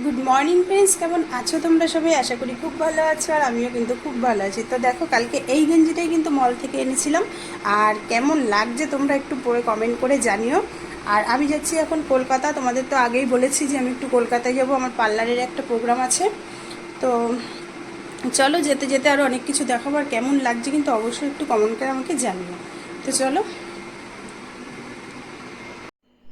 Good morning friends, কেমন আছো তোমরা সবাই? আশা করি খুব ভালো আছো, আর আমিও কিন্তু খুব ভালো আছি। তো দেখো, কালকে এই গেঞ্জিটাই কিন্তু মল থেকে এনেছিলাম, আর কেমন লাগছে তোমরা একটু পরে কমেন্ট করে জানিও। আর আমি যাচ্ছি এখন কলকাতা। তোমাদের তো আগেই বলেছি যে আমি একটু কলকাতায় যাব, আমার পার্লারের একটা প্রোগ্রাম আছে। তো চলো, যেতে যেতে আরও অনেক কিছু দেখাবো, আর কেমন লাগছে কিন্তু অবশ্যই একটু কমেন্ট করে আমাকে জানিও। তো চলো।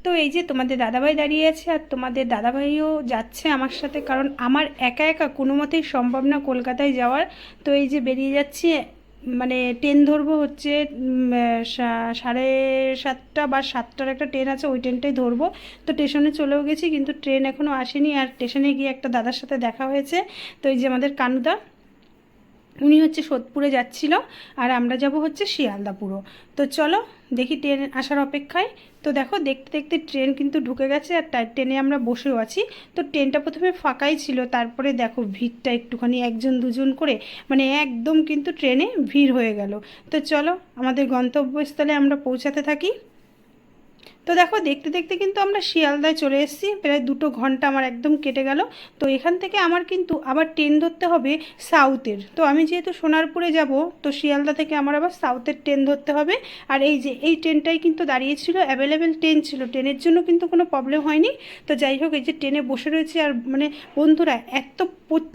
তো এই যে তোমাদের দাদাভাই দাঁড়িয়ে আছে, আর তোমাদের দাদাভাইও যাচ্ছে আমার সাথে, কারণ আমার একা একা কোনো মতেই সম্ভব না কলকাতায় যাওয়ার। তো এই যে বেরিয়ে যাচ্ছি, মানে ট্রেন ধরবো হচ্ছে 7:30 বা 7টার একটা ট্রেন আছে, ওই ট্রেনটাই ধরবো। তো স্টেশনে চলেও গেছি, কিন্তু ট্রেন এখনও আসেনি। আর স্টেশনে গিয়ে একটা দাদার সাথে দেখা হয়েছে। তো এই যে আমাদের কানুদা, উনি হচ্ছে সোদপুরে যাচ্ছিল, আর আমরা যাব হচ্ছে শিয়ালদা পুরো। তো চলো দেখি, ট্রেন আসার অপেক্ষায়। তো দেখো, দেখতে দেখতে ট্রেন কিন্তু ঢুকে গেছে, আর ট্রেনে আমরা বসেও আছি। তো ট্রেনটা প্রথমে ফাঁকাই ছিল, তারপরে দেখো ভিড়টা একটুখানি একজন দুজন করে, মানে একদম কিন্তু ট্রেনে ভিড় হয়ে গেল। তো চলো আমাদের গন্তব্যস্থলে আমরা পৌঁছাতে থাকি। তো দেখো, দেখতে দেখতে কিন্তু আমরা শিয়ালদায় চলে এসেছি। প্রায় 2 ঘন্টা আমার একদম কেটে গেল। তো এখান থেকে আমার কিন্তু আবার ট্রেন ধরতে হবে সাউথের। তো আমি যেহেতু সোনারপুরে যাব, তো শিয়ালদা থেকে আমার আবার সাউথের ট্রেন ধরতে হবে। আর এই যে এই ট্রেনটাই কিন্তু দাঁড়িয়েছিল, অ্যাভেলেবেল ট্রেন ছিল, ট্রেনের জন্য কিন্তু কোনো প্রবলেম হয়নি। তো যাই হোক, এই যে ট্রেনে বসে রয়েছে, আর মানে বন্ধুরা এত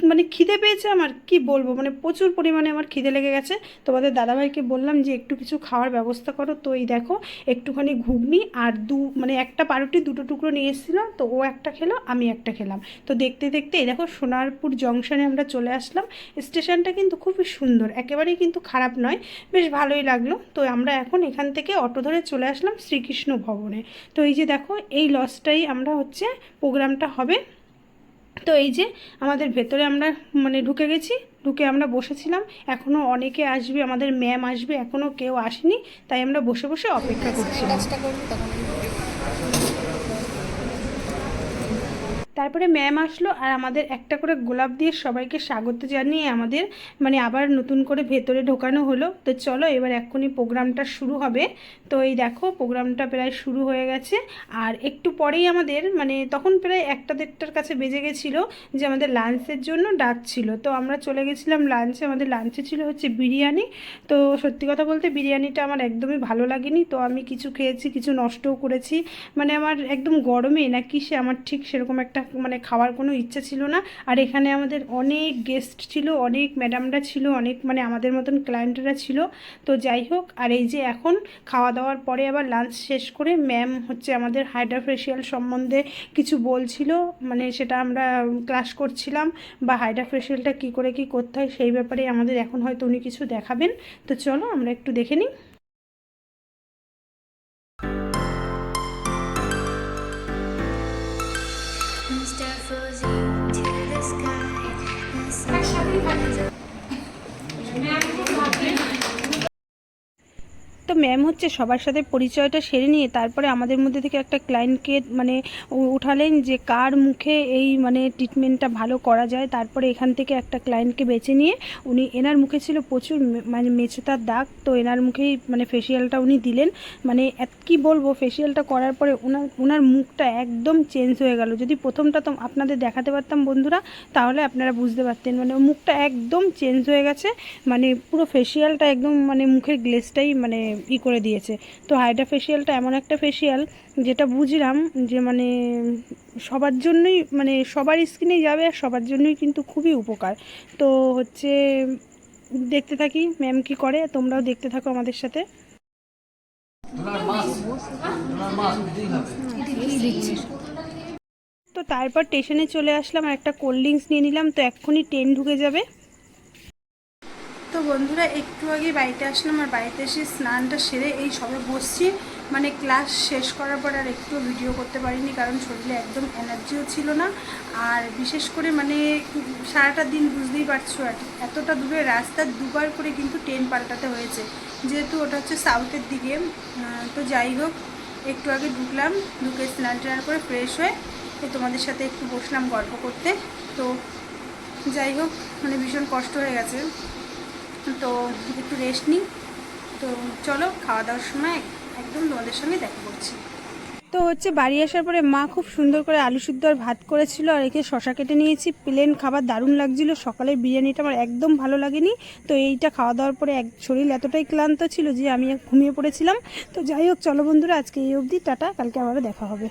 মানে খিদে পেয়েছে আমার, কি বলবো, মানে প্রচুর পরিমাণে আমার খিদে লেগে গেছে। তোমাদের দাদাভাইকে বললাম যে একটু কিছু খাওয়ার ব্যবস্থা করো। তো এই দেখো, একটুখানি ঘুগনি আর মানে একটা পাউরুটি 2টো টুকরো নিয়ে এসেছিলো, তো ও একটা খেলো, আমি একটা খেলাম। তো দেখতে দেখতে এই দেখো সোনারপুর জংশনে আমরা চলে আসলাম। স্টেশনটা কিন্তু খুবই সুন্দর, একেবারেই কিন্তু খারাপ নয়, বেশ ভালোই লাগলো। তো আমরা এখন এখান থেকে অটো ধরে চলে আসলাম শ্রীকৃষ্ণ ভবনে। তো এই যে দেখো, এই লজটাই আমরা হচ্ছে প্রোগ্রামটা হবে। তো এই যে আমাদের ভেতরে আমরা মানে ঢুকে গেছি, ঢুকে আমরা বসেছিলাম। এখনও অনেকে আসবে, আমাদের ম্যাম আসবে, এখনও কেউ আসেনি, তাই আমরা বসে বসে অপেক্ষা করছিলাম। তারপরে ম্যাম আসলো, আর আমাদের একটা করে গোলাপ দিয়ে সবাইকে স্বাগত জানিয়ে আমাদের মানে আবার নতুন করে ভেতরে ঢোকানো হলো। তো চলো, এবার এক্ষুনি প্রোগ্রামটা শুরু হবে। তো এই দেখো, প্রোগ্রামটা প্রায় শুরু হয়ে গেছে। আর একটু পরেই আমাদের মানে তখন প্রায় 1টা 1:30টার কাছে বেজে গেছিলো, যে আমাদের লাঞ্চের জন্য ডাকছিল। তো আমরা চলে গেছিলাম লাঞ্চে। আমাদের লাঞ্চে ছিল হচ্ছে বিরিয়ানি। তো সত্যি কথা বলতে বিরিয়ানিটা আমার একদমই ভালো লাগেনি, তো আমি কিছু খেয়েছি, কিছু নষ্টও করেছি। মানে আমার একদম গরমে না কিসে আমার ঠিক সেরকম একটা মানে খাওয়ার কোনো ইচ্ছা ছিল না। আর এখানে আমাদের অনেক গেস্ট ছিল, অনেক ম্যাডামরা ছিল, অনেক মানে আমাদের মতন ক্লায়েন্টরা ছিল। তো যাই হোক, আর এই যে এখন খাওয়া দাওয়ার পরে আবার লাঞ্চ শেষ করে ম্যাম হচ্ছে আমাদের হাইড্রা ফেশিয়াল সম্বন্ধে কিছু বলছিল, মানে সেটা আমরা ক্লাস করছিলাম, বা হাইড্রা ফেশিয়ালটা কী করে কী করতে হয় সেই ব্যাপারে আমাদের এখন হয়তো উনি কিছু দেখাবেন। তো চলো আমরা একটু দেখে নিই। তো ম্যাম হচ্ছে সবার সাথে পরিচয়টা সেরে নিয়ে তারপরে আমাদের মধ্যে থেকে একটা ক্লায়েন্টকে মানে উঠালেন, যে কার মুখে এই মানে ট্রিটমেন্টটা ভালো করা যায়। তারপরে এখান থেকে একটা ক্লায়েন্টকে বেছে নিয়ে উনি, এনার মুখে ছিল প্রচুর মানে মেচেতার দাগ, তো এনার মুখেই মানে ফেসিয়ালটা উনি দিলেন। মানে কী বলবো, ফেসিয়ালটা করার পরে ওনার মুখটা একদম চেঞ্জ হয়ে গেল। যদি প্রথমটা তো আপনাদের দেখাতে পারতাম বন্ধুরা, তাহলে আপনারা বুঝতে পারতেন, মানে মুখটা একদম চেঞ্জ হয়ে গেছে। মানে পুরো ফেসিয়ালটা একদম মানে মুখের গ্লেজটাই মানে করে দিয়েছে। তো হাইড্রা ফেসিয়ালটা এমন একটা ফেসিয়াল, যেটা বুঝলাম যে মানে সবার জন্যই, মানে সবার স্কিনেই যাবে, আর সবার জন্যই কিন্তু খুবই উপকার। তো হচ্ছে দেখতে থাকি ম্যাম কি করে, তোমরাও দেখতে থাকো আমাদের সাথে। তো তারপর স্টেশনে চলে আসলাম, আর একটা কোল্ড ড্রিঙ্কস নিয়ে নিলাম। তো এক্ষুনি ট্রেন ঢুকে যাবে। তো বন্ধুরা, একটু আগে বাড়িতে আসলাম, আর বাড়িতে এসে স্নানটা সেরে এই সবে বসছি। মানে ক্লাস শেষ করার পর আর একটু ভিডিও করতে পারিনি, কারণ শরীরে একদম এনার্জিও ছিল না। আর বিশেষ করে মানে সারাটা দিন বুঝতেই পারছো, আর এতটা দূরে রাস্তা 2বার করে কিন্তু ট্রেন পাল্টাতে হয়েছে, যেহেতু ওটা হচ্ছে সাউথের দিকে। তো যাই হোক, একটু আগে ঢুকলাম, ঢুকে স্নান টান করে ফ্রেশ হয়ে তোমাদের সাথে একটু বসলাম গল্প করতে। তো যাই হোক, মানে ভীষণ কষ্ট হয়ে গেছে, তো একটু রেস্ট নিই। তো চলো, খাওয়া দাওয়ার সময় একদম তোমাদের সঙ্গে দেখা করছি। তো হচ্ছে বাড়ি আসার পরে মা খুব সুন্দর করে আলু সিদ্ধ আর ভাত করেছিল, আর একে শশা কেটে নিয়েছি। প্লেন খাবার দারুণ লাগছিল। সকালের বিরিয়ানিটা আমার একদম ভালো লাগেনি। তো এইটা খাওয়া দাওয়ার পরে শরীর এতটাই ক্লান্ত ছিল যে আমি ঘুমিয়ে পড়েছিলাম। তো যাই হোক, চলো বন্ধুরা, আজকে এই অবধি, টাটা, কালকে আবারও দেখা হবে।